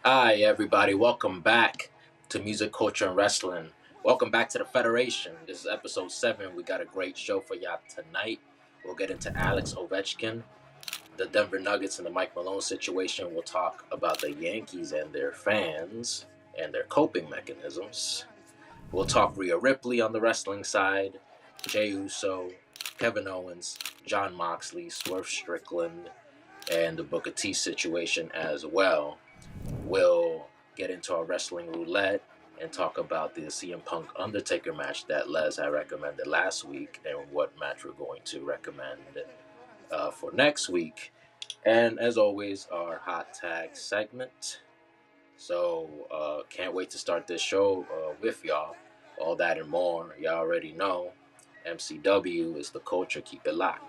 Hi, everybody. Welcome back to Music, Culture, and Wrestling. Welcome back to the Federation. This is episode 7. We got a great show for y'all tonight. We'll get into Alex Ovechkin, the Denver Nuggets, and the Mike Malone situation. We'll talk about the Yankees and their fans and their coping mechanisms. We'll talk Rhea Ripley on the wrestling side, Jey Uso, Kevin Owens, Jon Moxley, Swerve Strickland, and the Booker T situation as well. We'll get into our wrestling roulette and talk about the CM Punk Undertaker match that Les had recommended last week and what match we're going to recommend for next week. And as always, our hot tag segment. So can't wait to start this show with y'all. All that and more, y'all already know. MCW is the culture. Keep it locked.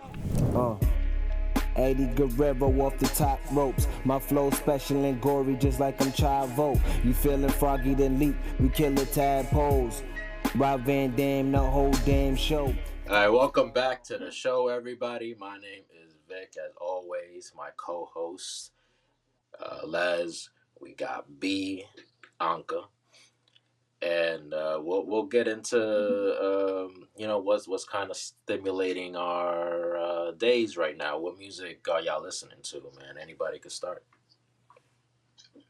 80 Guerrero off the top ropes. My flow special and gory just like I'm Chavo. You feeling froggy then leap, we kill the tadpoles. Rob Van Dam, the whole damn show. All right, welcome back to the show, everybody. My name is Vic, as always. My co-host, Les. We got Bianca, and we'll get into what's kind of stimulating our days right now. What music are y'all listening to, man? Anybody could start.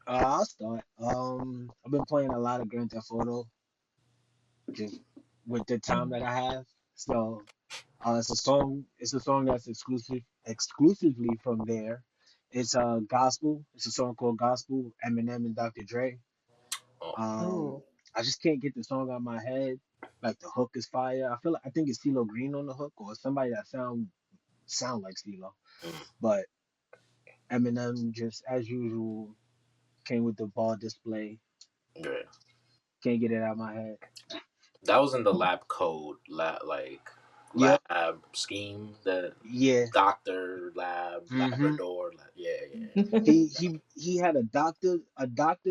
I'll start. I've been playing a lot of Grand Theft Auto, just with the time that I have. So, it's a song. It's a song that's exclusively from there. It's gospel. It's a song called Gospel. Eminem and Dr. Dre. Oh, Um, I just can't get the song out of my head. Like the hook is fire. I think it's CeeLo Green on the hook or somebody that sound like CeeLo. mm, But Eminem just as usual came with the ball display. yeah. Can't get it out of my head. That was in the lab code, Yep. lab scheme, the Yeah. doctor lab, hmm Labrador. Yeah, yeah. He had a doctor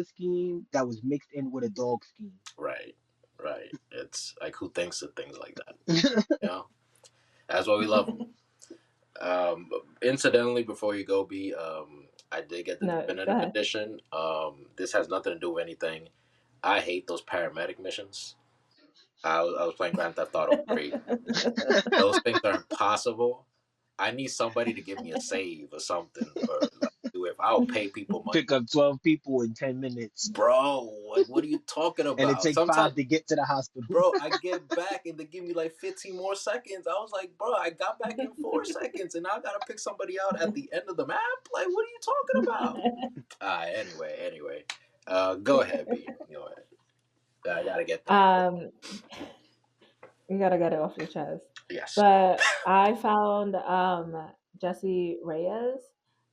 scheme that was mixed in with a dog scheme. Right, right. It's like who thinks of things like that? You know, that's why we love them. Incidentally, before you go, B, I did get the No, go definitive ahead. edition. This has nothing to do with anything. I hate those paramedic missions. I was playing Grand Theft Auto 3. Those things are impossible. I need somebody to give me a save or something, or like do it. I'll pay people money, Pick up 12 people in 10 minutes, bro. Like, what are you talking and it about? take Sometimes, 5 to get to the hospital. bro, I get back and they give me like 15 more seconds. I was like, bro, I got back in 4 seconds, and now I gotta pick somebody out at the end of the map. Like, what are you talking about? Anyway, go ahead, B. Go ahead. I gotta get that. um, you gotta get it off your chest. Yes. But I found Jessie Reyez.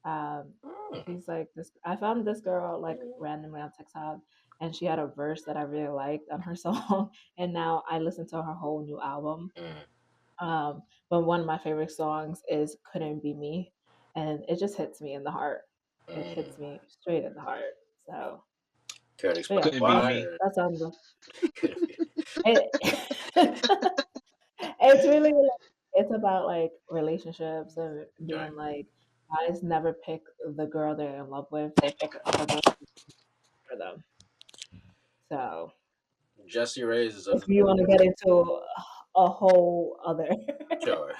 Um, she's like this. I found this girl like randomly on TikTok, and she had a verse that I really liked on her song, and now I listen to her whole new album. But one of my favorite songs is "Couldn't Be Me," and it just hits me in the heart. It hits me straight in the heart. So Care to explain yeah, Couldn't be why? me. that's on the. Couldn't be. It, it's really like, it's about like relationships and Right. being like guys never pick the girl they're in love with, they pick the girl for them. So Jessie Reyez is if you want to get into a whole other sure.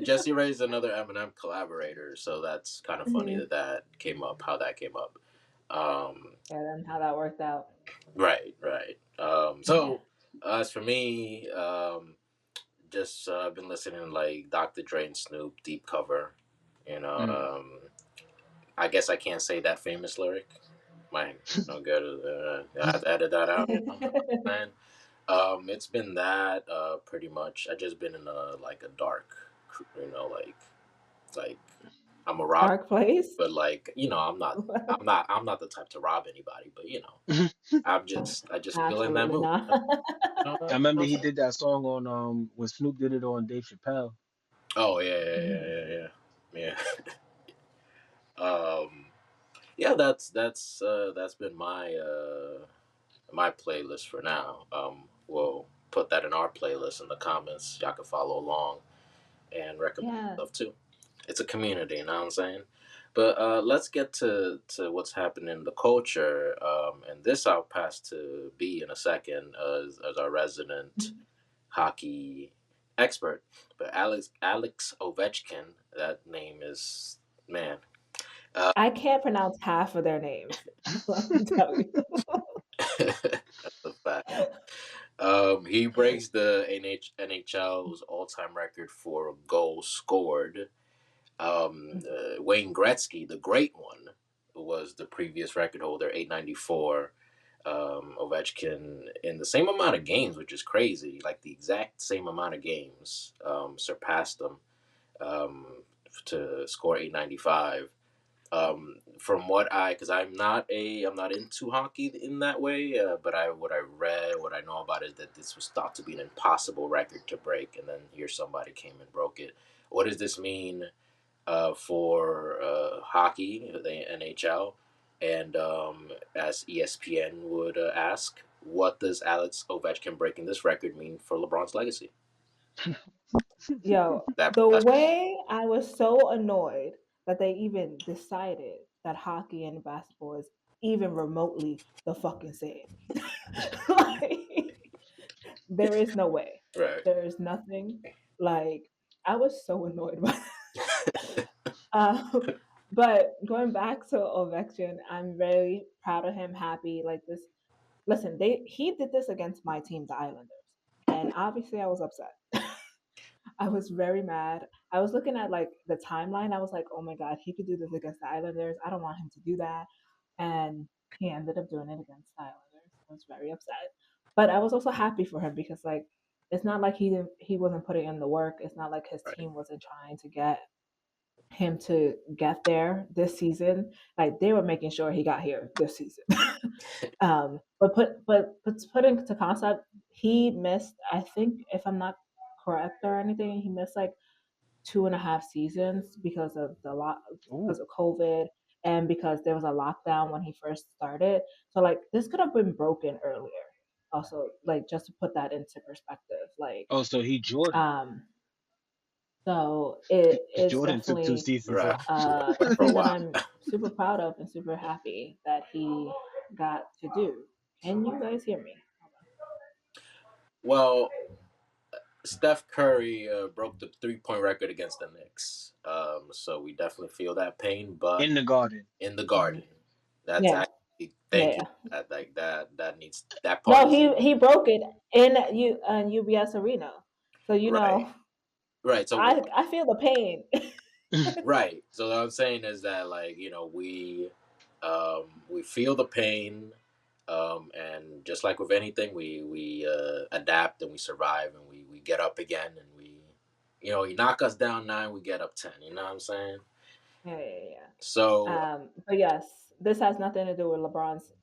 Jessie Reyez is another Eminem collaborator, so that's kind of funny Mhm. that came up. How that came up. Um, Yeah, then how that worked out. right. Yeah. So as for me, just been listening like Dr. Dre and Snoop deep cover. You know, Mm. I guess I can't say that famous lyric. My no good. I have to edit that out. You know what I'm saying? It's been that pretty much. I just been in a dark, like I'm a rob, Dark place. but I'm not the type to rob anybody. But I just feel in that Absolutely mood. not. You know I what remember I'm he saying? did that song on when Snoop did it on Dave Chappelle. Oh Mhm. yeah. Um, yeah, that's been my playlist for now. We'll put that in our playlist in the comments. Y'all can follow along and recommend Yeah. stuff too. It's a community, you know what I'm saying? But let's get to what's happening in the culture. And this I'll pass to B in a second as our resident hockey expert. But Alex Ovechkin, that name is man. Uh, I can't pronounce half of their names. Let me tell you. that's a fact. He breaks the NHL's all-time record for goals scored. Wayne Gretzky, the great one, was the previous record holder, 894. Ovechkin in the same amount of games, which is crazy, like the exact same amount of games, surpassed them um, to score 895. From what because I'm not into hockey in that way, but what I read, what I know about it, is that this was thought to be an impossible record to break, and then here somebody came and broke it. What does this mean for hockey, the NHL? And as ESPN would ask, what does Alex Ovechkin breaking this record mean for LeBron's legacy? Yo, the That's way I was so annoyed that they even decided that hockey and basketball is even remotely the fucking same. Like, there is no way. right. There is nothing. Like, I was so annoyed by that. But going back to Ovechkin, I'm very proud of him, happy. Like this, listen, he did this against my team, the Islanders, and obviously I was upset. I was very mad. I was looking at like the timeline. I was like, oh my god, he could do this against the Islanders. I don't want him to do that. And he ended up doing it against the Islanders. I was very upset. But I was also happy for him because like it's not like he wasn't putting in the work. It's not like his Right. team wasn't trying to get him to get there this season. Like they were making sure he got here this season. But to put into concept, he missed. I think if I'm not correct or anything, he missed like 2.5 seasons because of Ooh. because of COVID and because there was a lockdown when he first started. So like this could have been broken earlier. Also, like just to put that into perspective, like Oh, so he Jordan. um, so it is Jordan took two definitely seasons Right. off. Went for a something that while. I'm super proud of and super happy that he got to do. Can you guys hear me? Well, Steph Curry broke the 3-point record against the Knicks. So we definitely feel that pain, but In the garden. in the Hmm. garden, that's Yeah, actually yeah, thank you. yeah. That needs that part No, is he broke it in UBS Arena. So you right, know, right. So I feel the pain. right. So what I'm saying is that like we feel the pain, and just like with anything, we adapt and we survive and we get up again and you knock us down 9, we get up 10. You know what I'm saying? Yeah, yeah, yeah. So But yes, this has nothing to do with LeBron's.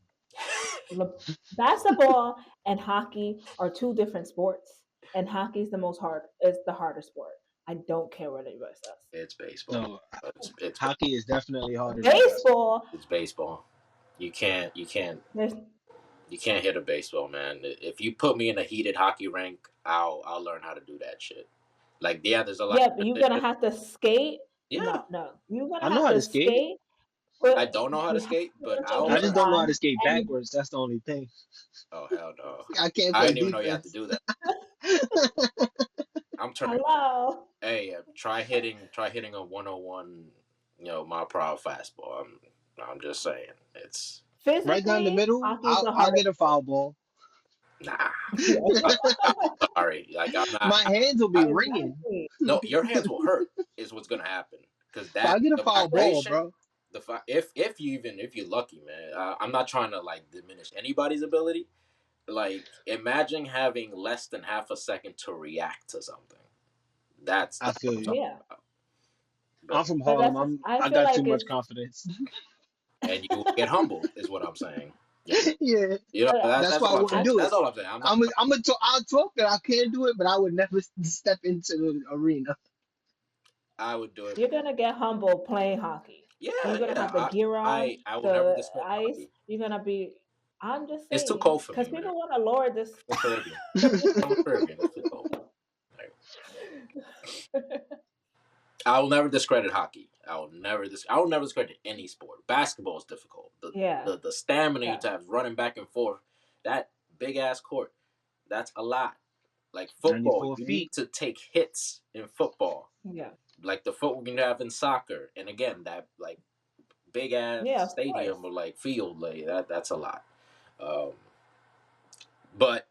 Basketball and hockey are two different sports, and hockey is the harder sport. I don't care what anybody says. it's baseball. No, It's hockey is definitely harder than basketball. Baseball, it's baseball. You can't you can't there's you can't hit a baseball, man. If you put me in a heated hockey rink, I'll learn how to do that shit. Like yeah, there's a lot yeah, of but you're gonna transition. have to skate. Yeah, No, no, you're I gonna know have how to to skate. skate. Put I don't know how to you have skate, to but put your I'll I boots just learn. don't know how to on, skate and backwards. That's the only thing. Oh hell no! I can't I play didn't even know you had to defense. do that. I'm turning. hello, Hey, try hitting a 101, mile per hour fastball. I'm just saying it's Right down the physically, middle, hockey is the I'll hardest get a foul sport. ball. nah. Yo. I'm sorry. Like I'm not. My hands will be I, ringing. Exactly. no, your hands will hurt. Is what's gonna happen because But I that get a the foul ball, vibration. bro. If you're lucky, man. I'm not trying to like diminish anybody's ability. Like imagine having less than half a second to react to something. I That's feel what I'm you. talking Yeah, about. I'm But from but Harlem. I I feel got too like much it's confidence. and you will get humbled is what I'm saying. Yeah. Yeah, that's That's why all I I'm wouldn't saying. I do it. That's all I'm saying. I'm not. I'll talk that I can't do it, but I would never step into the arena. I would do it. you're gonna get humble playing hockey. Yeah, You're gonna yeah. have the gear on, I will never the discredit ice. hockey. You're gonna be. I'm just It's too saying, cold for because me, man. people want to lower this. I'm a Caribbean. I'm a Caribbean. It's too cold. Like, I will never discredit hockey. I'll never discredit any sport. Basketball is difficult. Yeah. The stamina you Yeah. have running back and forth, that big ass court, that's a lot. Like football, 94 you feet. need to take hits in football, Yeah. like the footwork you have in soccer. And again, that like big ass Yeah, of course. stadium or like field, like that's a lot. Um, but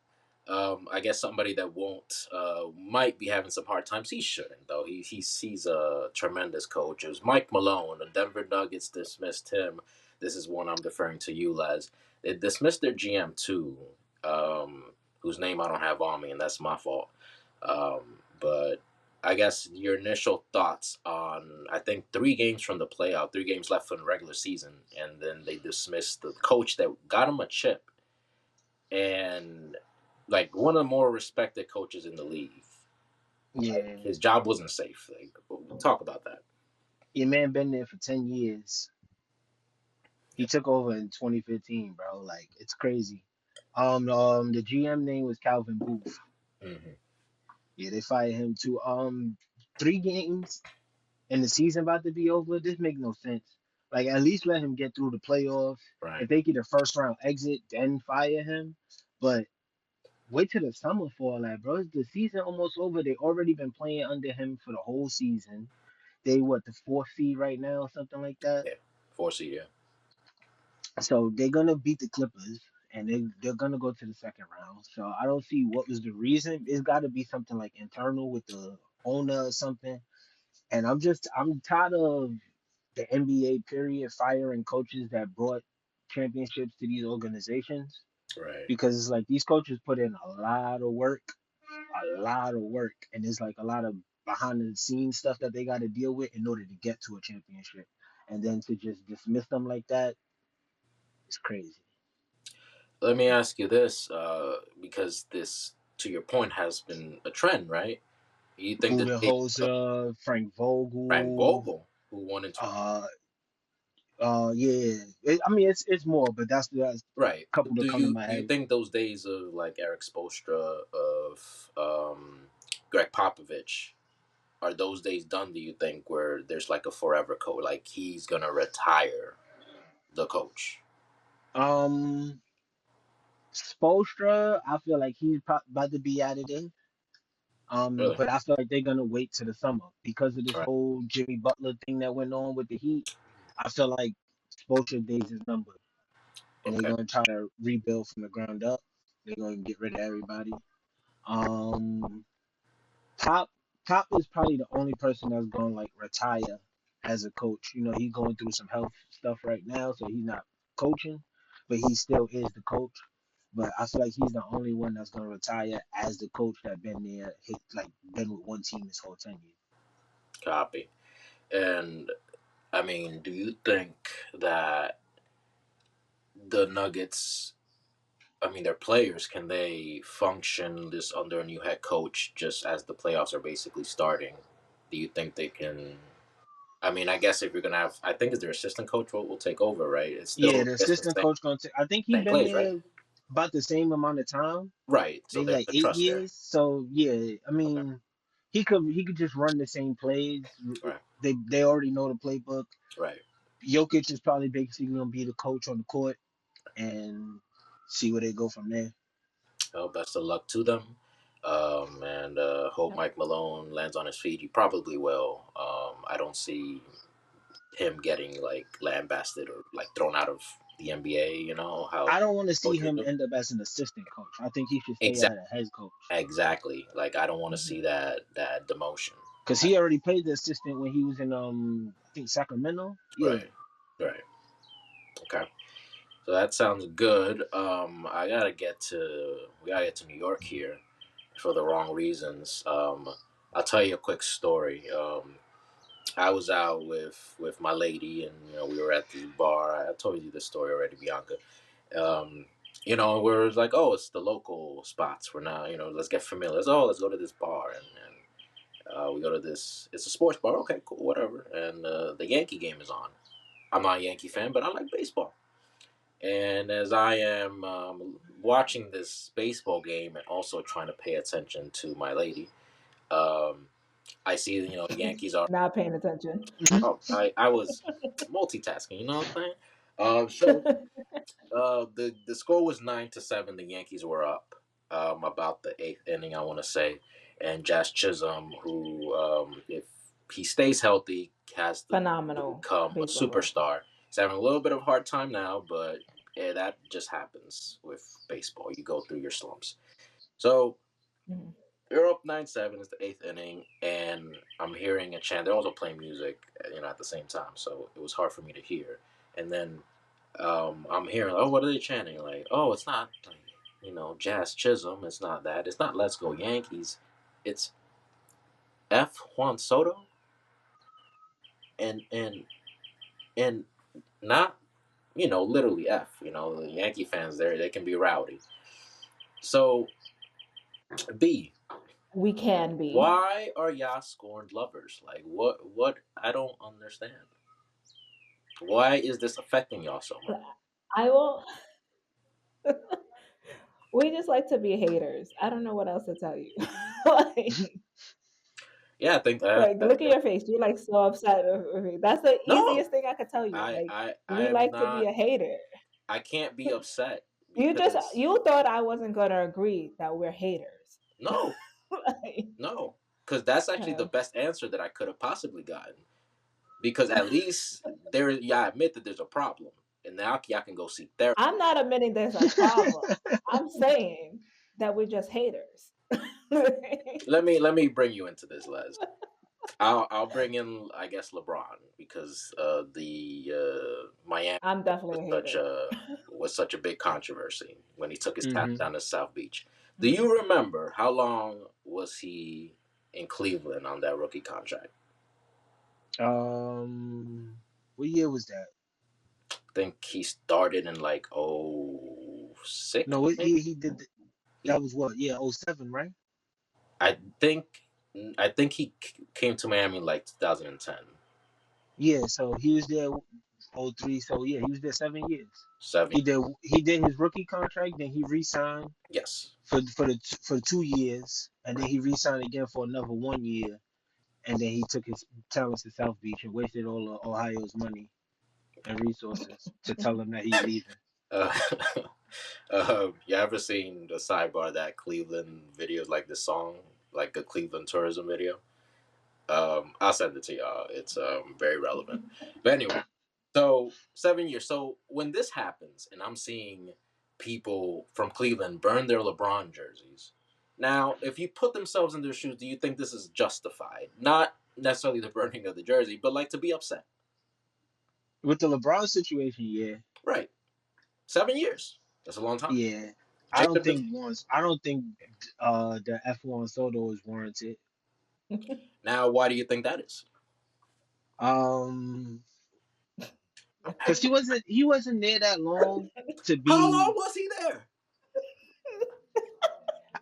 I guess somebody that won't might be having some hard times. He shouldn't though. He's a tremendous coach. It was Mike Malone. The Denver Nuggets dismissed him. This is one I'm deferring to you, Les. They dismissed their GM too, whose name I don't have on me, and that's my fault. But I guess your initial thoughts on I think 3 games from the playoff, 3 games left from the regular season, and then they dismissed the coach that got him a chip and like one of the more respected coaches in the league. Like Yeah. his job wasn't safe. Like talk about that. Your man been there for 10 years. He Yeah. took over in 2015, bro. Like, it's crazy. The GM name was Calvin Booth. Mm-hmm. Yeah, they fired him too. 3 games and the season about to be over. This make no sense. Like, at least let him get through the playoffs. Right. If they get a first round exit, then fire him. But wait till the summer for all that, bro. The season almost over. They already been playing under him for the whole season. They what the 4th seed right now, something like that. Yeah. 4 seed. Yeah. So they're gonna beat the Clippers, and they're gonna go to the second round. So I don't see what was the reason. It's got to be something like internal with the owner or something. And I'm tired of the NBA period firing coaches that brought championships to these organizations Right. because it's like these coaches put in a lot of work, and there's like a lot of behind the scenes stuff that they got to deal with in order to get to a championship. And then to just dismiss them like that is crazy. Let me ask you this, because this, to your point, has been a trend, right? You think that they Budenholzer, Frank Frank Vogel, Vogel, who won in uh, yeah. I mean, it's more, but that's right? a couple But that come to my do you head. think those days of like Eric Spoelstra, of Greg Popovich, are those days done? Do you think where there's like a forever coach, like he's gonna retire the coach? Um, Spoelstra, I feel like he's about to be out of there. Really? But I feel like they're gonna wait to the summer because of this Right. whole Jimmy Butler thing that went on with the Heat. I feel like Spoelstra days is numbered, and they're Okay. gonna try to rebuild from the ground up. They're gonna get rid of everybody. Um, Pop Pop is probably the only person that's going to like retire as a coach. You know, he's going through some health stuff right now, so he's not coaching, but he still is the coach. But I feel like he's the only one that's going to retire as the coach that been there, like been with one team this whole 10 years. Copy. And I mean, do you think that the Nuggets, I mean, their players, can they function this under a new head coach just as the playoffs are basically starting? Do you think they can? I mean, I guess if you're gonna have, I think it's their assistant coach will take over, right? It's Yeah, still the it's the assistant same coach going to. I think he same been place, right? there about the same amount of time, Right. So maybe there's like the eight trust there. years. So yeah, I Okay. mean, he could just run the same plays. Right. They already know the playbook. Right. Jokic is probably basically gonna be the coach on the court and see where they go from there. Well, best of luck to them. And hope Yep. Mike Malone lands on his feet. He probably will. I don't see him getting like lambasted or like thrown out of the NBA. You know how I don't want to see coaches him do. end up as an assistant coach. I think he should stay Exactly. as a head coach Exactly. Like I don't want to Mhm. see that demotion. because he already played the assistant when he was in I think Sacramento. Yeah, Right. Right. Okay. So that sounds good. We gotta get to New York here for the wrong reasons. I'll tell you a quick story. I was out with my lady, and we were at the bar. I told you this story already, Bianca. Um, we're like, oh, it's the local spots. We're not, let's get familiar. Let's go to this bar, and we go to this. It's a sports bar. Okay, cool, whatever. And the Yankee game is on. I'm not a Yankee fan, but I like baseball. And as I am watching this baseball game and also trying to pay attention to my lady, um, I see, Yankees are. Not paying attention. Oh, I was multitasking. You know what I'm saying? So the score was 9-7. The Yankees were up about the eighth inning, I want to say, and Jazz Chisholm, who if he stays healthy, has to Phenomenal become a baseball player. superstar. He's having a little bit of a hard time now, but yeah, that just happens with baseball. You go through your slumps. So Mhm. they're up 9-7. It's the eighth inning, and I'm hearing a chant. They're also playing music, at the same time, so it was hard for me to hear. And then I'm hearing, oh, what are they chanting? Like, oh, it's not, like, Jazz Chisholm. It's not that. It's not Let's Go Yankees. It's F Juan Soto, and not, literally F. The Yankee fans there, they can be rowdy. So B, We can be. why are y'all scorned lovers? Like, what? I don't understand. Why is this affecting y'all so much? I will. We just like to be haters. I don't know what else to tell you. like, Yeah, I think look at your face. You're like so upset with me. That's the no, easiest thing I could tell you. I Like, I I we am like to be not. a hater. I can't be upset You just because you thought I wasn't gonna agree that we're haters. no, like, no, because that's actually the uh, best answer that I could have possibly gotten. Because at least there, yeah, I admit that there's a problem, and now y'all can go see therapy. I'm not admitting there's a problem. I'm saying that we're just haters. Let me bring you into this, Les. I'll bring in, I guess, LeBron, because the Miami I'm was definitely a such hater. a was such a big controversy when he took his cat Hmm. down to South Beach. Do you remember how long was he in Cleveland on that rookie contract? What year was that? I think he started in like '06, No, maybe. he did. He, That was what? Yeah, '07, right? I think I think he came to Miami like 2010. Yeah, so he was there '03. So yeah, he was there 7 years. Seven. He did his rookie contract, then he re-signed Yes. for 2 years, and then he re-signed again for another 1 year, and then he took his talents to South Beach and wasted all of Ohio's money and resources to tell him that he's leaving. Uh, you ever seen the sidebar that Cleveland videos, like this song, like a Cleveland tourism video? I'll send it to y'all. It's very relevant. But anyway, so 7 years. So when this happens, and I'm seeing people from Cleveland burn their LeBron jerseys. Now, if you put themselves in their shoes, do you think this is justified? Not necessarily the burning of the jersey, but like to be upset. With the LeBron situation, yeah, Right. 7 years. That's a long time. yeah. Jacob, I don't think the F1 Soto is warranted. now why do you think that is? Um, because he wasn't there that long to How long be. was he there?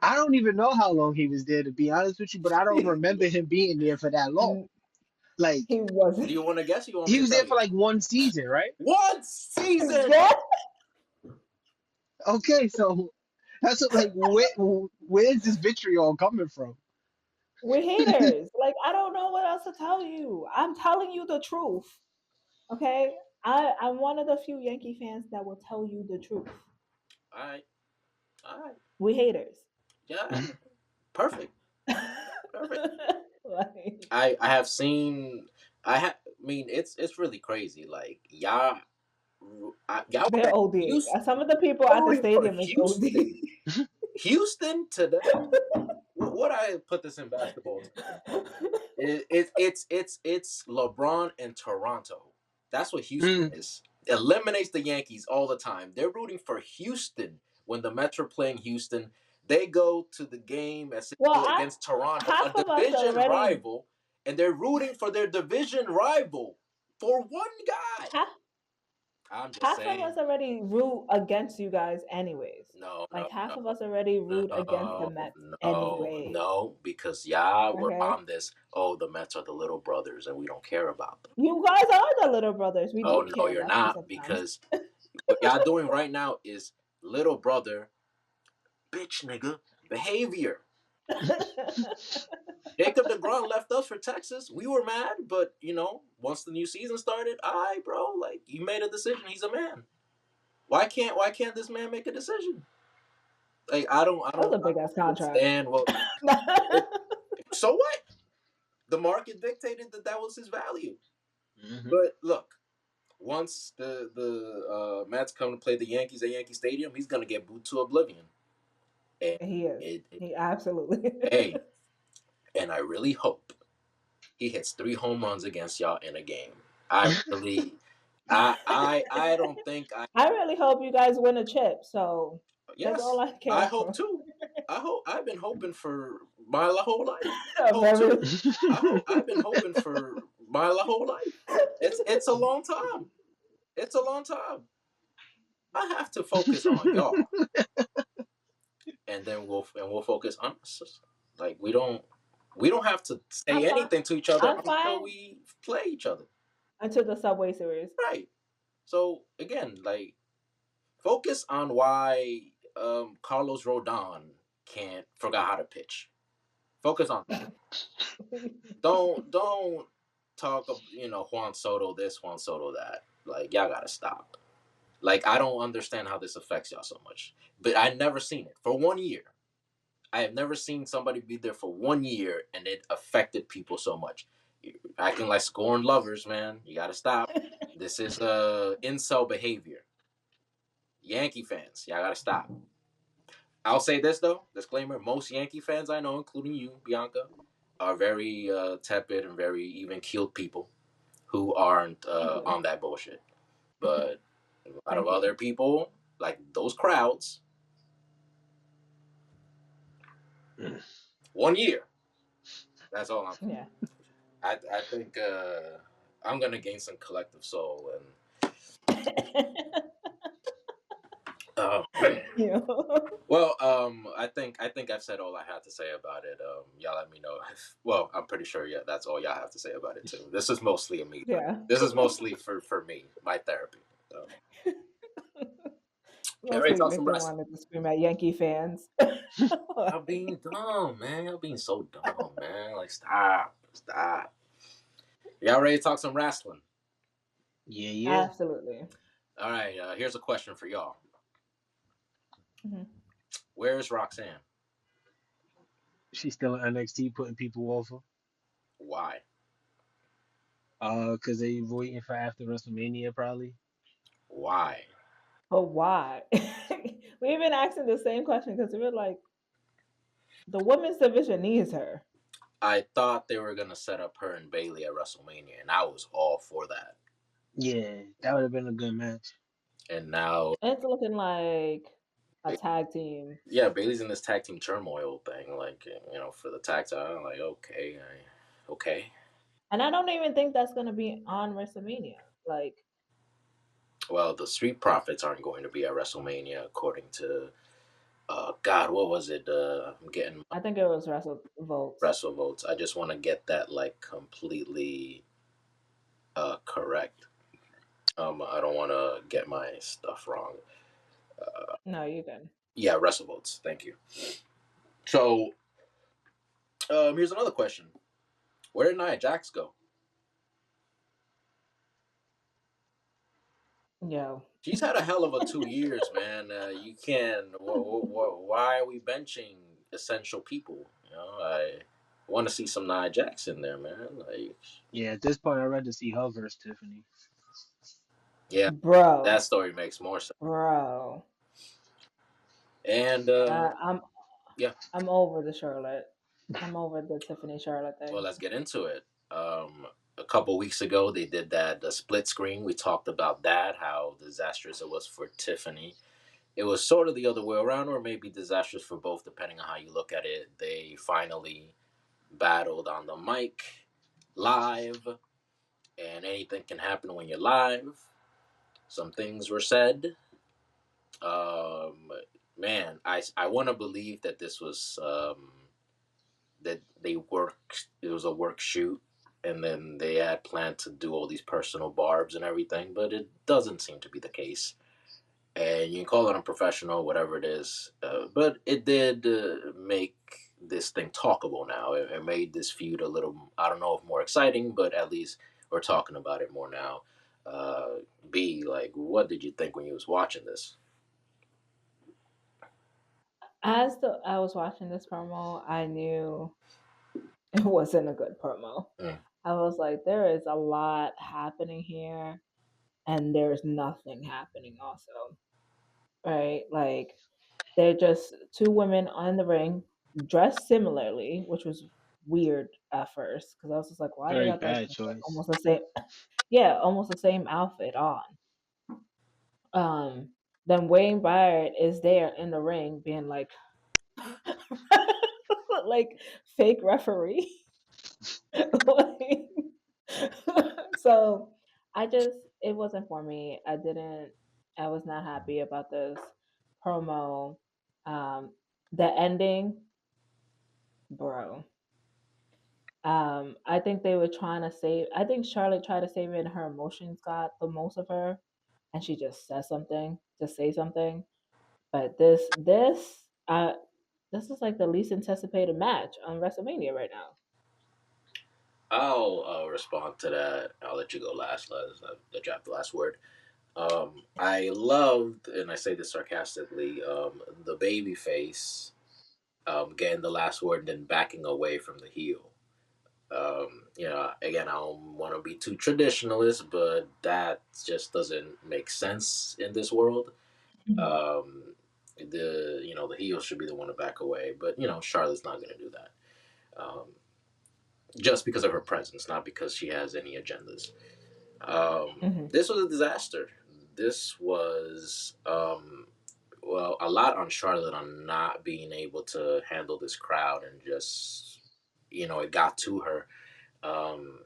I don't even know how long he was there, to be honest with you, but I don't remember him being there for that long. Like, he Do wasn't. you want to guess? Or you want me he to was there tell for you? like one season, right? One season. yeah, Okay, so that's what, like, where's this vitriol coming from? we're haters. Like, I don't know what else to tell you. I'm telling you the truth. Okay? I'm one of the few Yankee fans that will tell you the truth. All right. All right. We haters. Yeah. Perfect. Perfect. like, I have seen. I mean, it's really crazy. Like y'all were they're at ODing. Houston. Some of the people Y'all at the rooting for stadium is OD. Houston. Houston to them. What I put this in basketball terms? It's LeBron and Toronto. That's what Houston Mm, is. Eliminates the Yankees all the time. They're rooting for Houston when the Mets are playing Houston. They go to the game well, essentially against Toronto, a half of us division already rival, and they're rooting for their division rival for one guy. half I'm just half of saying, us already root against you guys anyways. no, no, Like half no. of us already root against the No, Mets no, anyways. no, because y'all were Okay? on this. Oh, the Mets are the little brothers, and we don't care about them. You guys are the little brothers. We Oh do no, care you're about you not, sometimes. because what y'all doing right now is little brother, bitch nigga behavior. Jacob DeGrom left us for Texas. We were mad, but once the new season started, bro, like you made a decision. He's a man. Why can't this man make a decision? Like I don't That was a big ass contract. understand. Well, so what? The market dictated that was his value. Mm-hmm. But look, once the Mets come to play the Yankees at Yankee Stadium, he's gonna get booed to oblivion. And He is. He absolutely is. hey, and I really hope he hits 3 home runs against y'all in a game. I really, I don't think I really hope you guys win a chip. So that's all yes, I care I for. hope too. I've been hoping for my whole life. I've been hoping for my whole life. It's a long time. It's a long time. I have to focus on y'all, and then we'll focus on us. Like we don't have to say anything to each other until we play each other. Until the Subway Series, right? So again, like focus on why Carlos Rodon forgot how to pitch. Focus on that. don't talk of Juan Soto this, Juan Soto that. Like y'all gotta stop. Like I don't understand how this affects y'all so much. But I never seen it for 1 year. I have never seen somebody be there for 1 year and it affected people so much. You're acting like scorned lovers, man. You gotta stop. This is incel behavior. Yankee fans, y'all gotta stop. I'll say this though, disclaimer: most Yankee fans I know, including you, Bianca, are very tepid and very even-keeled people who aren't on that bullshit. But a lot of other people, like those crowds, 1 year. That's all I'm. yeah. I think I'm gonna gain some collective soul and. Yeah. Well, I think I've said all I had to say about it. Y'all let me know. Well, I'm pretty sure. Yeah, that's all y'all have to say about it too. This is mostly a me. Yeah. This is mostly for me, my therapy. So. Mostly Victor wanted to scream at Yankee fans. Y'all being dumb, man. Y'all being so dumb, man. Like stop. Y'all ready to talk some wrestling? Yeah. Absolutely. All right. Here's a question for y'all. Mm-hmm. Where's Roxanne? She's still in NXT putting people over. Why? Because they waiting for after WrestleMania probably. Why? But why? We've been asking the same question because we were like, the women's division needs her. I thought they were gonna set up her and Bayley at WrestleMania, and I was all for that. Yeah, that would have been a good match. And now it's looking like a tag team. Yeah, Bayley's in this tag team turmoil thing, like for the tag team. I'm like, okay. And I don't even think that's gonna be on WrestleMania. Like, well, the Street Profits aren't going to be at WrestleMania, according to God, what was it? I'm getting. I think it was WrestleVotes. WrestleVotes. I just want to get that like completely correct. I don't want to get my stuff wrong. No, you can. Yeah, WrestleVotes. Thank you. So, here's another question: where did Nia Jax go? Yo. She's had a hell of a 2 years, man. You can. Why are we benching essential people? I want to see some Nia Jax in there, man. Like, yeah, at this point, I'd rather see her versus Tiffany. Yeah, bro. That story makes more sense, bro. And I'm over the Charlotte. I'm over the Tiffany Charlotte thing. Well, let's get into it. A couple weeks ago, they did the split screen. We talked about that, how disastrous it was for Tiffany. It was sort of the other way around, or maybe disastrous for both, depending on how you look at it. They finally battled on the mic live, and anything can happen when you're live. Some things were said. Man, I want to believe that this was that they worked. It was a work shoot, and then they had planned to do all these personal barbs and everything, but it doesn't seem to be the case. And you can call it unprofessional, whatever it is, but it did make this thing talkable now. It made this feud a little, I don't know if more exciting, but at least we're talking about it more now. Uh, B, like, what did you think when you was watching this? I was watching this promo, I knew it wasn't a good promo. Mm. I was like, there is a lot happening here, and there's nothing happening also. Right? Like they're just two women on the ring dressed similarly, which was weird at first because I was just like, why they Very got bad like choice. almost the same, yeah, almost the same outfit on. Then Wayne Byard is there in the ring being like, like fake referee. Like, so I just it wasn't for me. I was not happy about this promo. The ending, bro. I think they were trying to save. I think Charlotte tried to save it, and her emotions got the most of her, and she just said something, just say something. But this is like the least anticipated match on WrestleMania right now. I'll respond to that. I'll let you go last. Let you have the last word. I loved, and I say this sarcastically, the baby face getting the last word and then backing away from the heel. Again, I don't want to be too traditionalist, but that just doesn't make sense in this world. The heel should be the one to back away, but Charlotte's not going to do that. Um, just because of her presence, not because she has any agendas. Hmm. This was a disaster. This was well, a lot on Charlotte on not being able to handle this crowd and just it got to her. Um,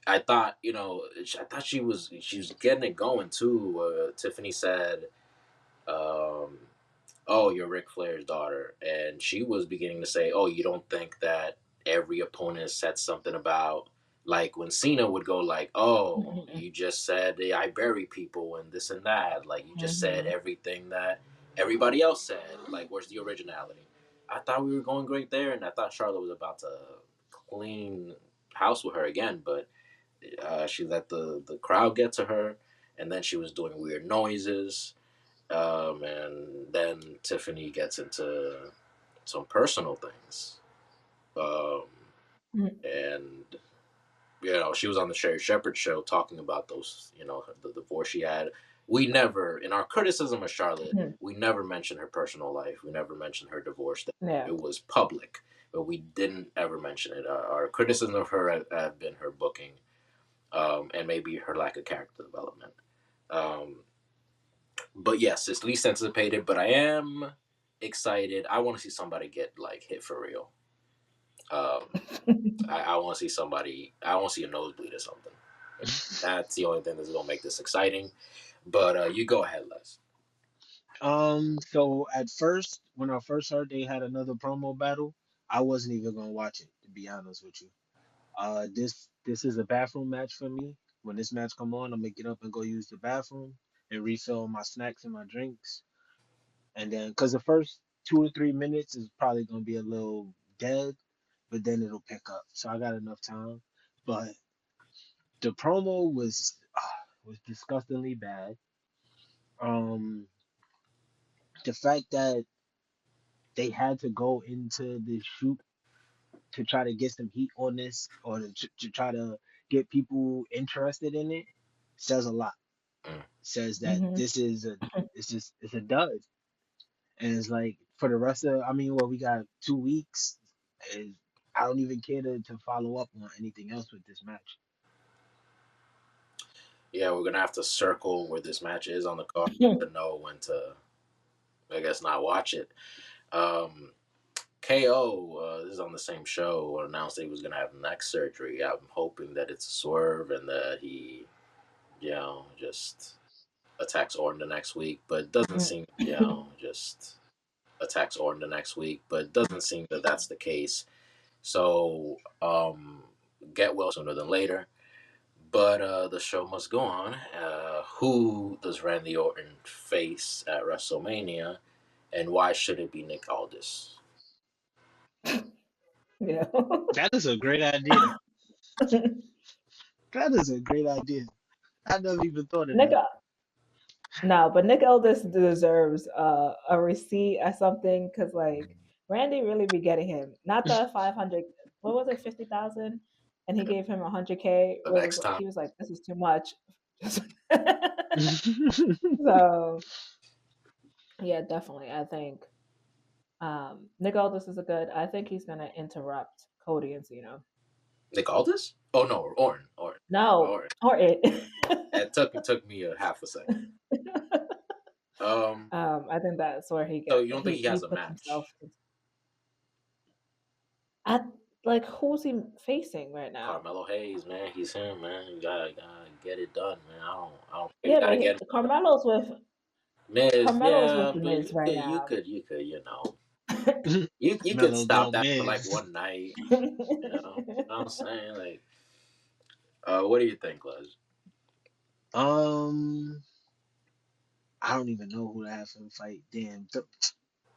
I thought she was getting it going too. Tiffany said, um, "Oh, you're Ric Flair's daughter," and she was beginning to say, "Oh, you don't think that every opponent said something about like when Cena would go like, oh, Hmm. you just said I bury people and this and that, like you just said Hmm. everything that everybody else said. Like, where's the originality?" I thought we were going great there, and I thought Charlotte was about to clean house with her again, but she let the crowd get to her, and then she was doing weird noises. And then Tiffany gets into some personal things. Um, and she was on the Sherry Shepherd show talking about those, the divorce she had. We never, in our criticism of Charlotte, Hmm. we never mentioned her personal life. We never mentioned her divorce. Yeah. It was public, but we didn't ever mention it. Our criticism of her had been her booking, and maybe her lack of character development. Um, but yes, it's least anticipated. But I am excited. I want to see somebody get like hit for real. Um, I want to see somebody. I want to see a nosebleed or something. That's the only thing that's gonna make this exciting. But you go ahead, Les. So at first, when I first heard they had another promo battle, I wasn't even gonna watch it, to be honest with you. This is a bathroom match for me. When this match come on, I'm gonna get up and go use the bathroom and refill my snacks and my drinks. And then, cause the first 2 or 3 minutes is probably gonna be a little dead, but then it'll pick up. So I got enough time. But the promo was disgustingly bad. Um, the fact that they had to go into the shoot to try to get some heat on this or to try to get people interested in it says a lot. Mm. Says that Hmm. it's a dud. And it's like for the rest of I mean, well, we got 2 weeks. And I don't even care to follow up on anything else with this match. Yeah, we're gonna have to circle where this match is on the card to know when to, I guess, not watch it. Um, KO, this is on the same show, announced that he was gonna have neck surgery. I'm hoping that it's a swerve and that he, just attacks Orton the next week. But it doesn't seem, just attacks Orton the next week. But it doesn't seem that that's the case. So get well sooner than later. But the show must go on. Who does Randy Orton face at WrestleMania, and why should it be Nick Aldis? Yeah. That is a great idea. That is a great idea. I never even thought of Nick, that. no, but Nick Aldis deserves a receipt or something because like Randy really be getting him. Not the 500. What was it? 50,000, and he gave him 100K. The Was next time, he was like, this is too much. So yeah, definitely. I think Nick Aldis is a good. I think he's gonna interrupt Cody and Cena. Nick Aldis? Oh no, No, Orton. or it. It took me a half a second. Um, I think that's where so you don't think he he has a puts himself. match? At like who's he facing right now? Carmelo Hayes, man, he's him, man. You gotta get it done, man. I don't. You Yeah, gotta but get him. Carmelo's Miz, with yeah, the but Miz right now. you could, you could Mellow stop go that for like Miz. one night. You know what I'm saying? Like, what do you think, Les? Um, I don't even know who to have him fight. Damn,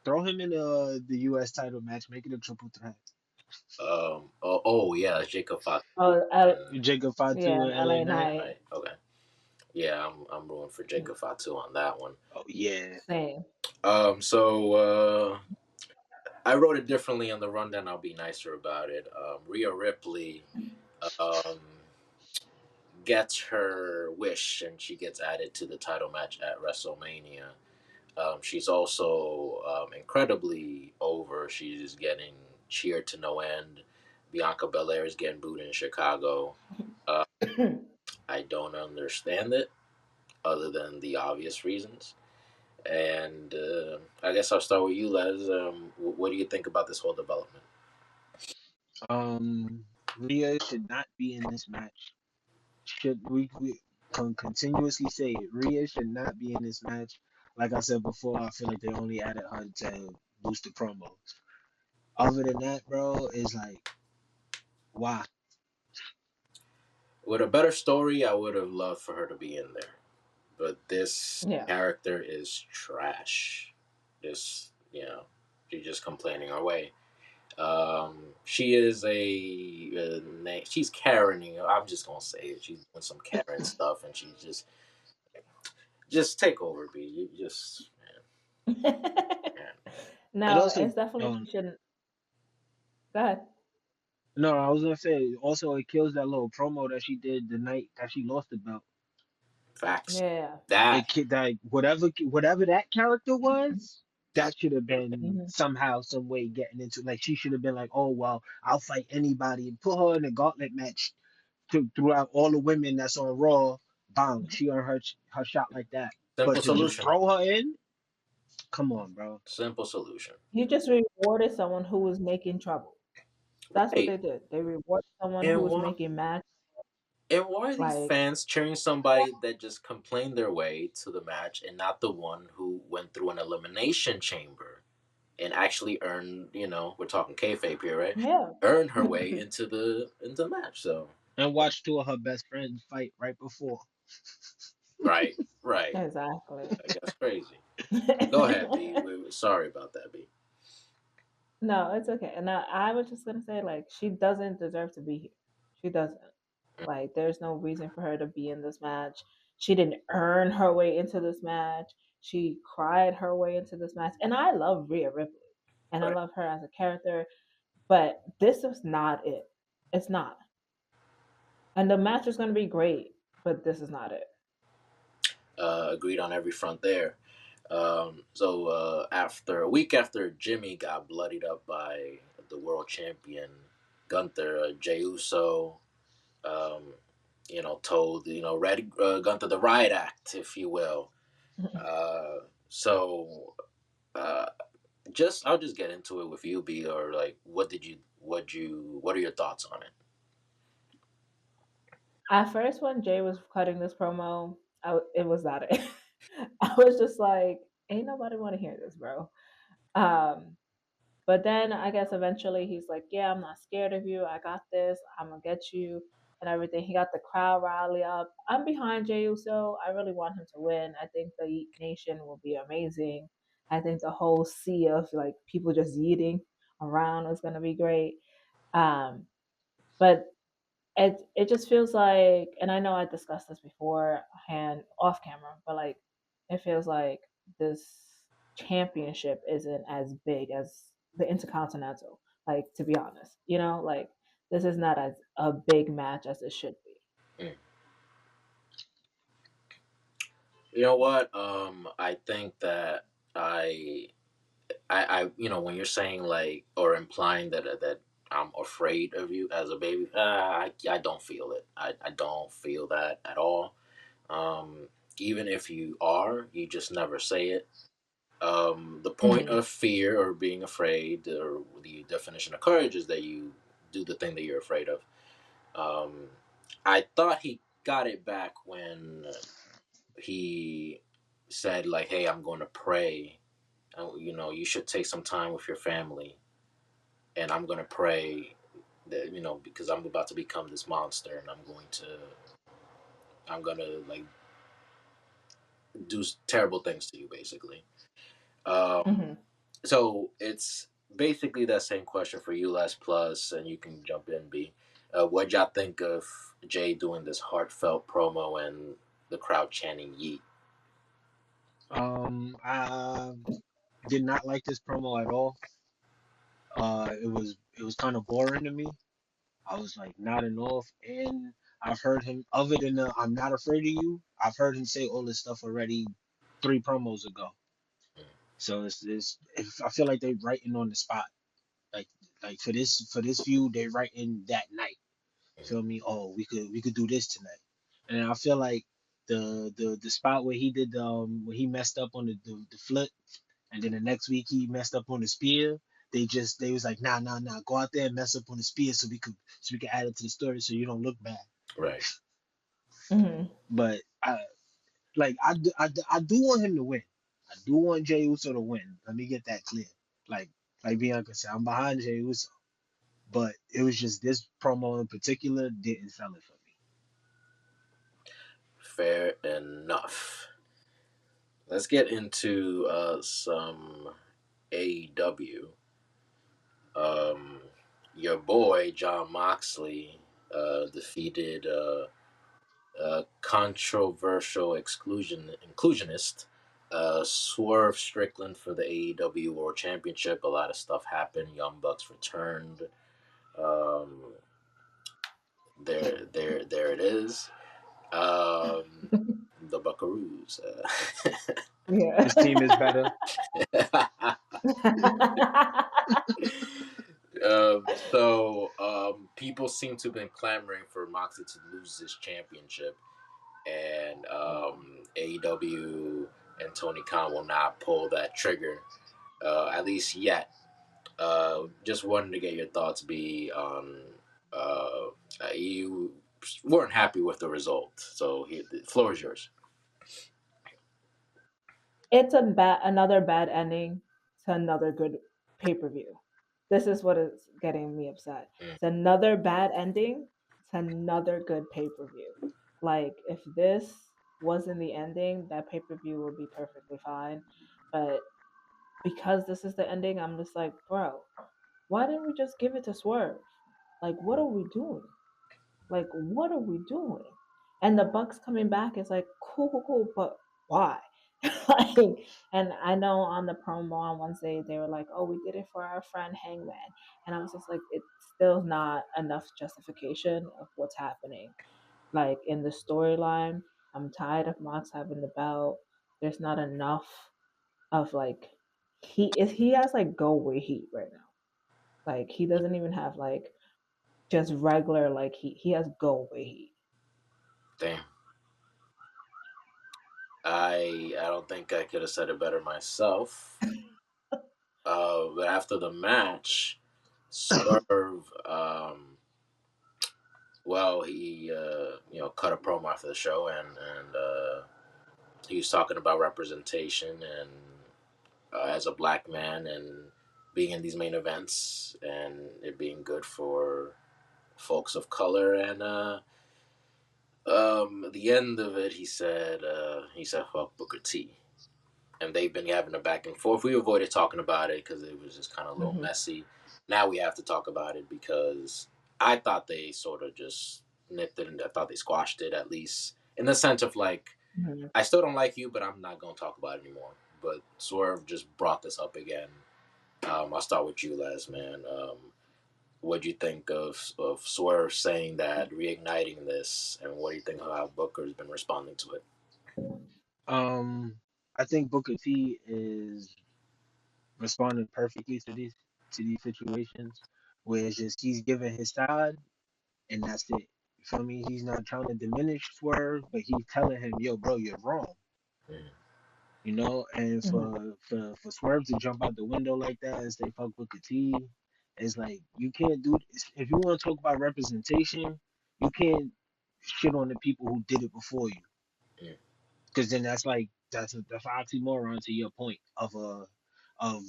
throw him in the U.S. title match. Make it a triple threat. Oh yeah, Jacob Fatu Oh, and Jacob yeah, Fatu and and LA LA Knight. Knight. right. Okay, yeah, I'm rooting for Jacob Fatu on that one. Oh yeah. Same. So I wrote it differently on the rundown. I'll be nicer about it. Rhea Ripley um, gets her wish and she gets added to the title match at WrestleMania. She's also incredibly over. She's getting cheered to no end. Bianca Belair is getting booed in Chicago. Uh, I don't understand it, other than the obvious reasons. And I guess I'll start with you, Les. What do you think about this whole development? Rhea should not be in this match. Should we can continuously say it? Rhea should not be in this match. Like I said before, I feel like they only added her to boost the promo. Other than that, bro, it's like, why? With a better story, I would have loved for her to be in there. But this Yeah. character is trash. Just, she's just complaining her way. She is she's Karening. I'm just gonna say it. She's doing some Karen stuff, and she's just take over, B. You just man. And No, also, it's definitely she shouldn't. Go ahead. no, I was gonna say also it kills that little promo that she did the night that she lost the belt. Facts. Yeah. It That like whatever that character was, that should have been Hmm. somehow some way getting into like she should have been like, oh well, I'll fight anybody and put her in a gauntlet match throughout all the women that's on Raw. Bang, she earned her shot like that. But simple to just solution. throw her in, come on, bro. Simple solution. You just rewarded someone who was making trouble. That's what Right. they did. They rewarded someone who And was why making match. and why are these Like, fans cheering somebody that just complained their way to the match and not the one who went through an elimination chamber and actually earned, we're talking kayfabe here, right? yeah. Earned her way into the match. So And watch two of her best friends fight right before. right, right. Exactly. Like, that's crazy. Go ahead, B. Sorry about that, B. No, it's okay. And I was just gonna say, like, she doesn't deserve to be here. She doesn't. Like, there's no reason for her to be in this match. She didn't earn her way into this match. She cried her way into this match. And I love Rhea Ripley. And I Right. love her as a character. But this is not it. It's not. And the match is gonna be great, but this is not it. Agreed on every front there. So after a week after Jimmy got bloodied up by the world champion Gunther, Jey Uso, um, told Red Gunther the riot act, if you will. Uh, so uh, I'll just get into it with you, B. Or like, what are your thoughts on it? At first, when Jay was cutting this promo, it was not it. I was just like, ain't nobody want to hear this, bro. Um, but then I guess eventually he's like, yeah, I'm not scared of you. I got this. I'm gonna get you and everything. He got the crowd rally up. I'm behind Jey Uso. I really want him to win. I think the Yeet Nation will be amazing. I think the whole sea of like people just yeeting around is gonna be great. Um, but it just feels like, and I know I discussed this before hand off camera, but like it feels like this championship isn't as big as the Intercontinental. Like, to be honest, like this is not as a big match as it should be. Mm. You know what? I think that I, when you're saying like or implying that I'm afraid of you as a baby, I don't feel it. I don't feel that at all. Um, Even if you are, you just never say it. The point Hmm. of fear or being afraid, or the definition of courage, is that you do the thing that you're afraid of. Um, I thought he got it back when he said like, "Hey, I'm going to pray. You should take some time with your family, and I'm going to pray that because I'm about to become this monster, and I'm going to like do terrible things to you, basically." Um, Hmm. so it's basically that same question for you, Les Plus, and you can jump in, B. What y'all think of Jay doing this heartfelt promo and the crowd chanting "Yeet"? I did not like this promo at all. It was kind of boring to me. I was like nodding off, and I've heard him other than the "I'm not afraid of you." I've heard him say all this stuff already 3 promos ago. So I feel like they writing on the spot. Like like for this view, they writing that night. Feel me? Oh, we could do this tonight. And I feel like the spot where he did where he messed up on the flip, and then the next week he messed up on the spear. They was like, nah, go out there and mess up on the spear so we could add it to the story so you don't look bad. Right. Hmm. But I do want him to win. I do want Jey Uso to win. Let me get that clear. Like like Bianca said, I'm behind Jey Uso. But it was just this promo in particular didn't sell it for me. Fair enough. Let's get into some AEW. Um, your boy John Moxley defeated controversial inclusionist Swerve Strickland for the AEW World Championship. A lot of stuff happened. Young Bucks returned. Um, there it is. The Buckaroos. Yeah. This team is better. People seem to have been clamoring for Moxley to lose this championship, and AEW and Tony Khan will not pull that trigger, at least yet. Just wanted to get your thoughts, B, on you weren't happy with the result, so the floor is yours. It's another bad ending to another good pay-per-view. This is what is getting me upset. Mm, It's another bad ending to another good pay-per-view. Like, if this wasn't the ending, that pay-per-view would be perfectly fine. But because this is the ending, I'm just like, bro, why didn't we just give it to Swerve? Like, what are we doing? Like, what are we doing? And the Bucks coming back is like, cool, but why? Like, and I know on the promo on Wednesday they were like, oh, we did it for our friend Hangman, and I was just like, it's still not enough justification of what's happening. Like in the storyline, I'm tired of Mox having the belt. There's not enough of like he has like go away heat right now. Like he doesn't even have like just regular like he has go away heat. damn. I don't think I could have said it better myself. But after the match, Swerve, well, he cut a promo after the show, and he was talking about representation and as a black man and being in these main events and it being good for folks of color. And at the end of it, he said fuck Booker T. And they've been having a back and forth. We avoided talking about it because it was just kind of a little Hmm. messy. now we have to talk about it because I thought they sort of just nipped it and I thought they squashed it, at least in the sense of like, Mhm. I still don't like you, but I'm not going to talk about it anymore. But Swerve just brought this up again. I'll start with you, Les, man. What do you think of Swerve saying that, reigniting this, and what do you think of how Booker's been responding to it? Um, I think Booker T is responding perfectly to these situations where it's just he's giving his side and that's it. You feel me? He's not trying to diminish Swerve, but he's telling him, "Yo, bro, you're wrong." Mm, You know, and Mhm. for Swerve to jump out the window like that and say fuck Booker T, it's like you can't do. If you want to talk about representation, you can't shit on the people who did it before you, mm, because then that's an oxymoron to your point of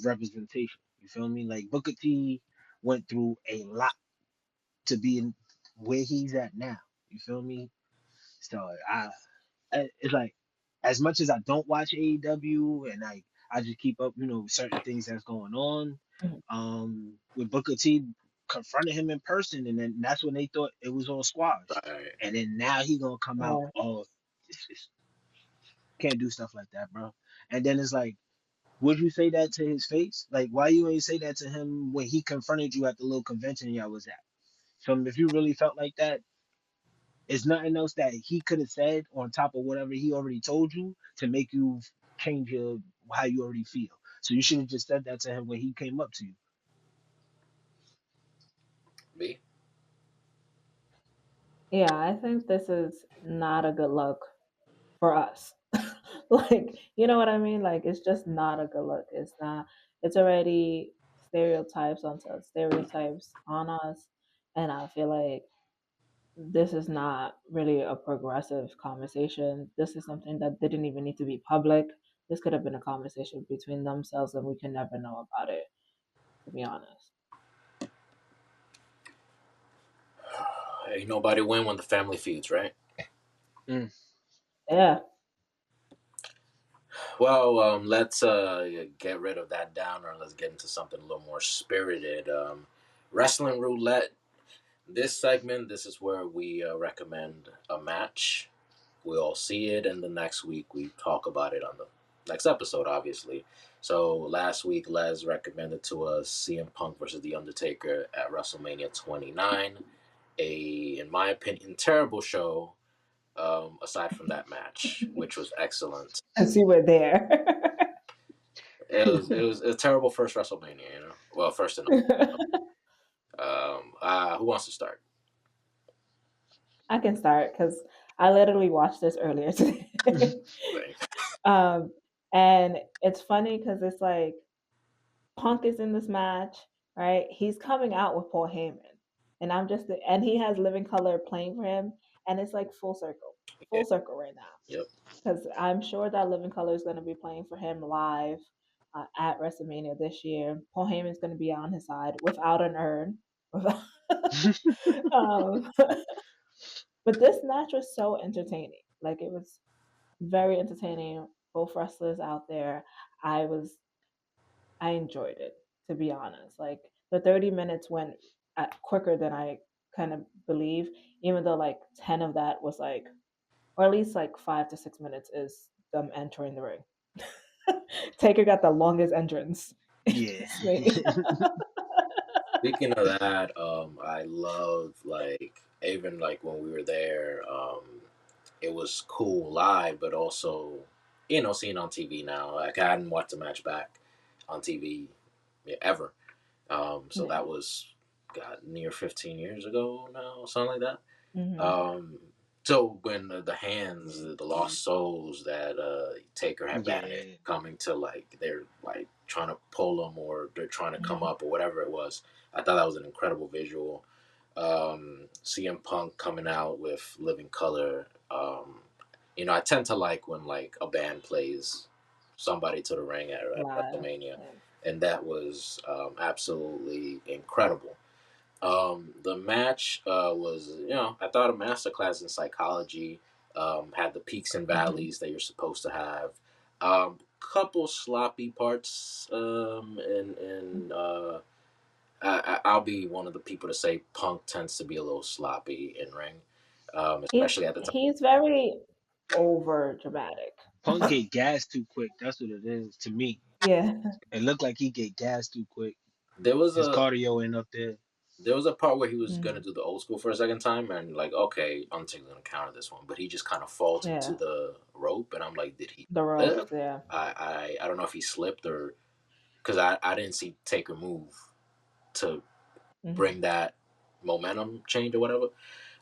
representation. You feel me? Like Booker T went through a lot to be in where he's at now. You feel me? So it's like as much as I don't watch AEW and I just keep up, certain things that's going on. Mhm. With Booker T confronted him in person, and then that's when they thought it was all squash. right. And then now he gonna come out, Yeah. oh, can't do stuff like that, bro. And then it's like, would you say that to his face? Like, why you ain't say that to him when he confronted you at the little convention y'all was at? So if you really felt like that, it's nothing else that he could have said on top of whatever he already told you to make you change your how you already feel. So you should have just said that to him when he came up to you. B. Yeah, I think this is not a good look for us. Like, you know what I mean? Like, it's just not a good look. It's not, it's already stereotypes on us. And I feel like this is not really a progressive conversation. This is something that didn't even need to be public. This could have been a conversation between themselves, and we can never know about it, to be honest. Ain't nobody win when the family feuds, right? Mm. Yeah. Well, let's get rid of that downer and let's get into something a little more spirited. Wrestling roulette. This segment, this is where we recommend a match. We all see it, and the next week we talk about it on the next episode, obviously. So last week, Les recommended to us CM Punk versus The Undertaker at WrestleMania 29. In my opinion, terrible show. Aside from that match, which was excellent. And see, we're there. It was a terrible first WrestleMania, you know. Well, first and who wants to start? I can start because I literally watched this earlier today. Like, um, and it's funny because it's like Punk is in this match, right? He's coming out with Paul Heyman, and and he has Living Color playing for him, and it's like yeah, full circle right now yep, because I'm sure that Living Color is going to be playing for him live at WrestleMania this year. Paul Heyman's going to be on his side without an urn. um, but this match was so entertaining. Like it was very entertaining. Both wrestlers out there. I was I enjoyed it, to be honest. Like the 30 minutes went quicker than I kind of believe, even though like 10 of that was like, or at least like 5 to 6 minutes is them entering the ring. Taker got the longest entrance. Yeah. speaking of that, I love like even like when we were there, it was cool live, but also seeing on TV now. Like I hadn't watched a match back on TV ever. So Yeah. that was got near 15 years ago now, something like that. Hmm. Um, so when the hands, the lost souls that Taker had banished, Yeah. coming to like they're like trying to pull them or they're trying to come Hmm. up or whatever it was. I thought that was an incredible visual. CM Punk coming out with Living Color. I tend to like when like a band plays somebody to the ring at Live. WrestleMania, Yeah. and that was absolutely incredible. The match was, I thought a masterclass in psychology. Had the peaks and Hmm. valleys that you're supposed to have. Couple sloppy parts, and I'll be one of the people to say Punk tends to be a little sloppy in ring, He's especially at the time. he's very over dramatic. Punk get gas too quick. That's what it is to me. Yeah. It looked like he get gas too quick. There was His a cardio ain't up there. there was a part where he was gonna Mhm. do the old school for a second time, and like, okay, Undertaker's gonna counter this one, but he just kind of falls into Yeah. the rope, and I'm like, did he The ropes. slip? Yeah. I don't know if he slipped or because I didn't see Taker move to Hmm. bring that momentum change or whatever.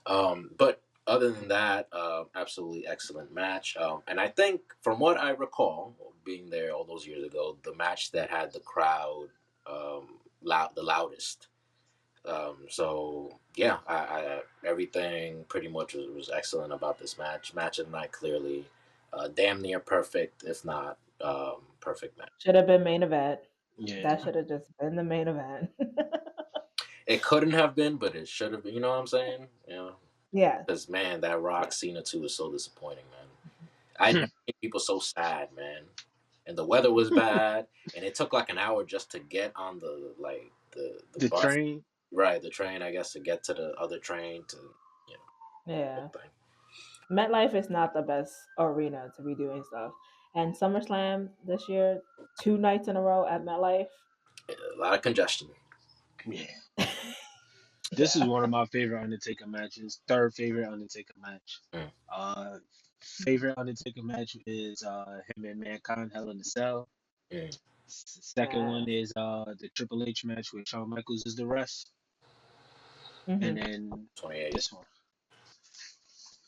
But other than that, absolutely excellent match. And I think from what I recall, being there all those years ago, the match that had the crowd the loudest. So yeah, everything pretty much was excellent about this match. Match of the night, clearly, damn near perfect, if not perfect match. Should have been main event. Yeah. That should have just been the main event. It couldn't have been, but it should have been. You know what I'm saying? You know, Yeah. because man, that Rock Yeah. Cena 2 is so disappointing, man. I'd never seen people so sad, man. And the weather was bad, and it took like an hour just to get on the The bus, train. right? The train, I guess, to get to the other train to you know Yeah. whole thing. MetLife is not the best arena to be doing stuff. And SummerSlam this year, 2 nights in a row at MetLife. A lot of congestion. Yeah. This is Yeah. one of my favorite Undertaker matches. Third favorite Undertaker match. Mm, Uh, favorite Undertaker match is him and Mankind Hell in the Cell. mm. Second Yeah. one is the Triple H match with Shawn Michaels as the ref, and Hmm. then 28. this one.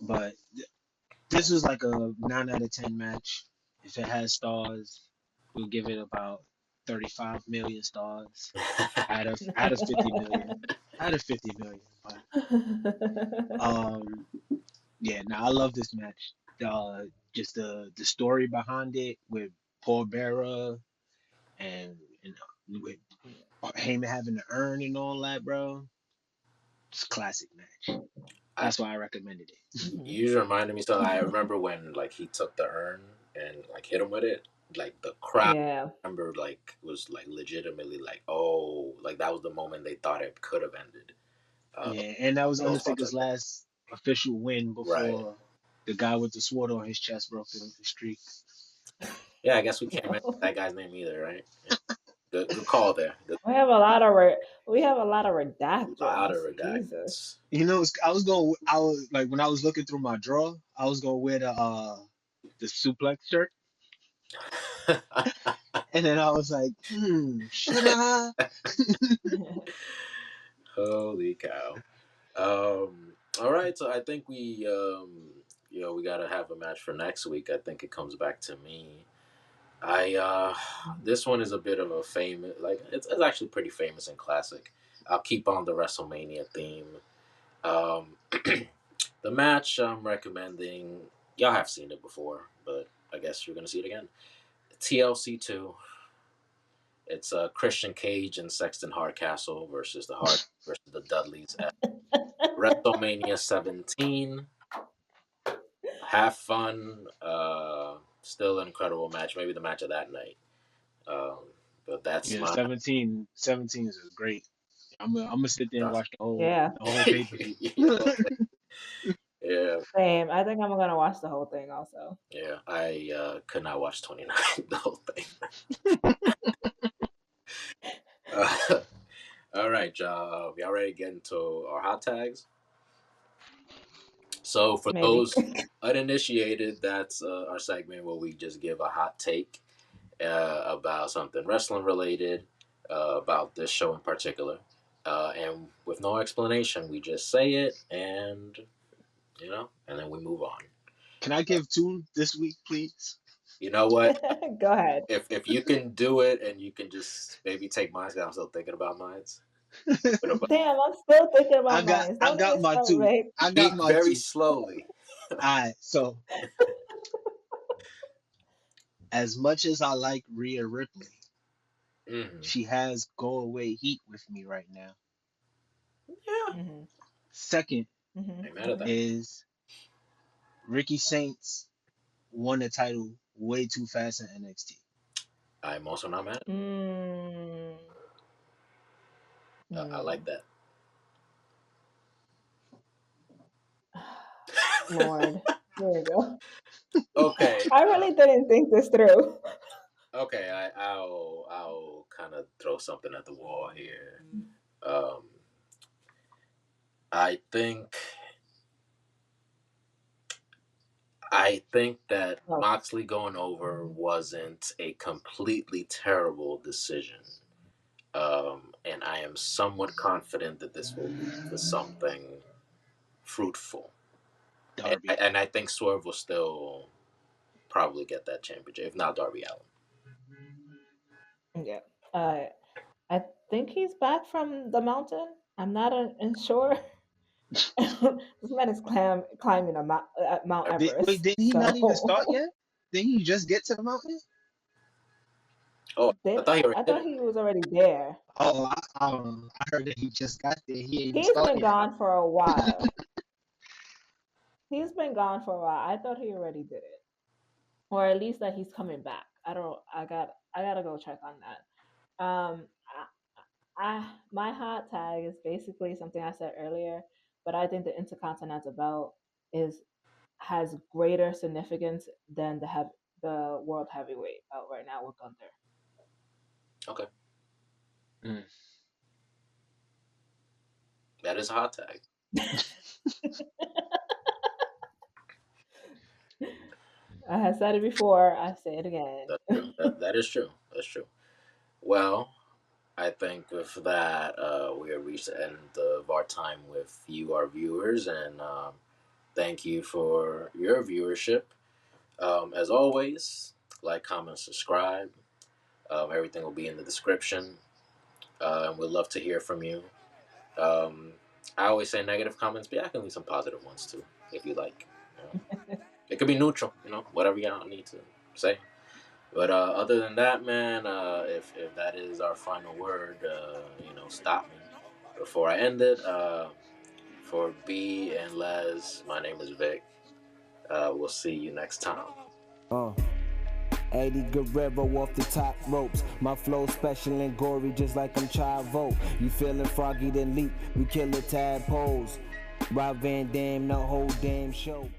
But this was like a 9 out of 10 match. If it has stars, we'll give it about 35 million stars out of 50 million. Out of 50 million. But um yeah, now I love this match. Just the story behind it with Paul Bearer and with Heyman having to earn and all that, bro. It's a classic match. I, That's why I recommended it. Hmm. you just reminded me. So I remember when like he took the urn and like hit him with it. Like the crowd, Yeah. I remember like was like legitimately like, oh, like that was the moment they thought it could have ended. Uh, Yeah, and that was those parts Undertaker's of it. last official win Right. before the guy with the sword on his chest broke the streak. Yeah, I guess we can't mention that guy's name either, right? Yeah. Good call there. Good, We have a lot of we have a lot of a lot of redactions. Jesus. redactions. I was like when I was looking through my drawer, I was gonna wear the suplex shirt, and then I was like, should I? Holy cow. All right, so I think we gotta have a match for next week. I think it comes back to me. I this one is a bit of a famous, like it's actually pretty famous and classic. I'll keep on the WrestleMania theme. Um, the match I'm recommending, y'all have seen it before, but I guess you're gonna see it again. TLC 2. It's Christian Cage and Sexton Hardcastle versus the Dudleys at WrestleMania 17. Have fun. Still an incredible match. Maybe the match of that night. Um, but that's Yeah, my 17 is great. I'm gonna sit there and stuff. watch the whole Yeah. the whole pay per view. You know, yeah, Same. I think I'm gonna watch the whole thing also. yeah. I could not watch 29 the whole thing. Uh, all right, y'all ready to get into our hot tags? So for Maybe. those uninitiated, that's our segment where we just give a hot take about something wrestling related, about this show in particular, and with no explanation, we just say it, and and then we move on. Can I give two this week, please? You know what? Go ahead. If you can do it, and you can just maybe take mine, 'cause I'm still thinking about mine. But Damn, I'm still thinking I about got mine. I Don't got even my start, two. Rick. I got speak my very two. slowly. Alright, so as much as I like Rhea Ripley, Hmm. she has go away heat with me right now. Yeah, Hmm. Second Hmm. I'm mad at Hmm. that. is Ricky Saints won the title way too fast in NXT. I'm also not mad. Mm. I like Hmm. that. Lord, here we go. Okay. I really didn't think this through. Okay. I'll kind of throw something at the wall here. Um, I think I think that Oh, Moxley going over wasn't a completely terrible decision. And I am somewhat confident that this will lead to something fruitful. Darby. And I think Swerve will still probably get that championship, if not Darby Allin. yeah. I think he's back from the mountain. I'm not sure. This man is climbing Mount Wait, Everest. didn't he not even start So yet? Didn't he just get to the mountain? Oh, I thought he already I did thought it. he was already there. Oh, I heard that he just got there. He ain't even He's start been yet. gone for a while. He's been gone for a while. I thought he already did it, or at least that he's coming back. I don't. I gotta go check on that. My hot tag is basically something I said earlier, but I think the Intercontinental belt is has greater significance than the World Heavyweight belt right now with Gunther. Okay, Mm. that is a hot tag. I have said it before. I say it again. That's true. That is true. That's true. Well, I think with that, we have reached the end of our time with you, our viewers, and thank you for your viewership. As always, like, comment, subscribe. Everything will be in the description. And we'd love to hear from you. Um, I always say negative comments, but I can leave some positive ones too, if you like. It could be neutral, whatever y'all need to say. But other than that, man, if that is our final word, stop me before I end it. For B and Les, my name is Vic. We'll see you next time. Uh. 80 Guerrero off the top ropes. My flow special and gory, just like I'm Chavo. You feeling froggy, then leap. We kill the tadpoles. Rob Van Dam, the whole damn show.